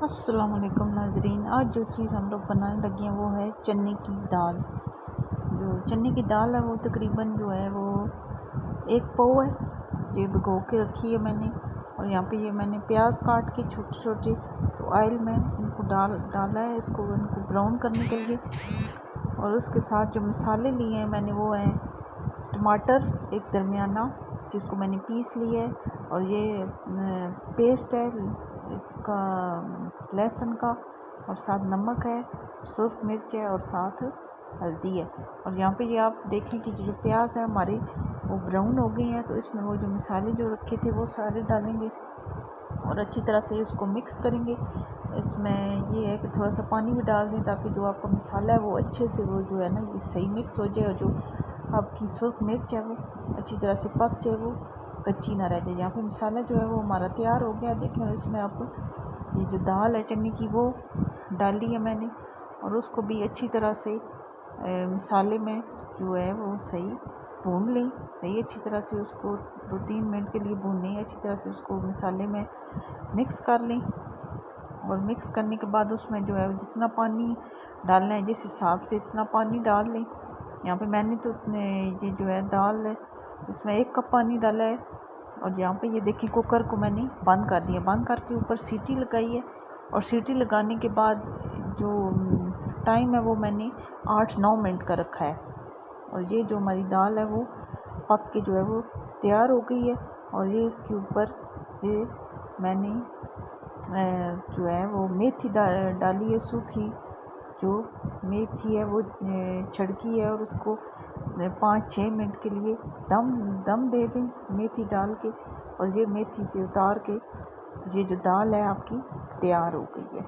अस्सलाम वालेकुम नाजरीन। आज जो चीज़ हम लोग बनाने लगे हैं वो है चने की दाल। जो चने की दाल है वो तकरीबन जो है वो 1 पाव है। ये भिगो के रखी है मैंने, और यहाँ पे ये मैंने प्याज काट के छोटे छोटे तो ऑयल में इनको डाला है, इनको ब्राउन करने के लिए। और उसके साथ जो मसाले लिए हैं मैंने वो है टमाटर एक दरमियाना जिसको मैंने पीस लिया है, और ये पेस्ट है इसका लहसुन का, और साथ नमक है, सुर्ख मिर्च है, और साथ हल्दी है। और यहाँ पे ये आप देखें कि जो प्याज है हमारे वो ब्राउन हो गए हैं, तो इसमें वो जो मसाले जो रखे थे वो सारे डालेंगे और अच्छी तरह से उसको मिक्स करेंगे। इसमें ये है कि थोड़ा सा पानी भी डाल दें ताकि जो आपका मसाला है वो अच्छे से वो जो है ना ये सही मिक्स हो जाए, और जो आपकी सुर्ख मिर्च है वो अच्छी तरह से पक जाए, वो कच्ची ना रह जाए। यहाँ पे मसाला जो है वो हमारा तैयार हो गया। देखें, और इसमें आप ये जो दाल है चने की वो डाली है मैंने, और उसको भी अच्छी तरह से मसाले में जो है वो सही भून लें। सही अच्छी तरह से उसको 2-3 मिनट के लिए भूनें, अच्छी तरह से उसको मसाले में मिक्स कर लें। और मिक्स करने के बाद उसमें जो है जितना पानी डालना है जिस हिसाब से इतना पानी डाल लें। यहाँ पे मैंने तो ये जो है दाल है इसमें 1 कप पानी डाला है। और यहाँ पे ये देखिए कुकर को मैंने बंद कर दिया, बंद करके ऊपर सीटी लगाई है, और सीटी लगाने के बाद जो टाइम है वो मैंने 8-9 मिनट का रखा है। और ये जो हमारी दाल है वो पक के जो है वो तैयार हो गई है। और ये इसके ऊपर ये मैंने जो है वो मेथी डाली है, सूखी जो मेथी है वो छिड़की है, और उसको 5-6 मिनट के लिए दम दे दें मेथी डाल के। और ये मेथी से उतार के तो ये जो दाल है आपकी तैयार हो गई है।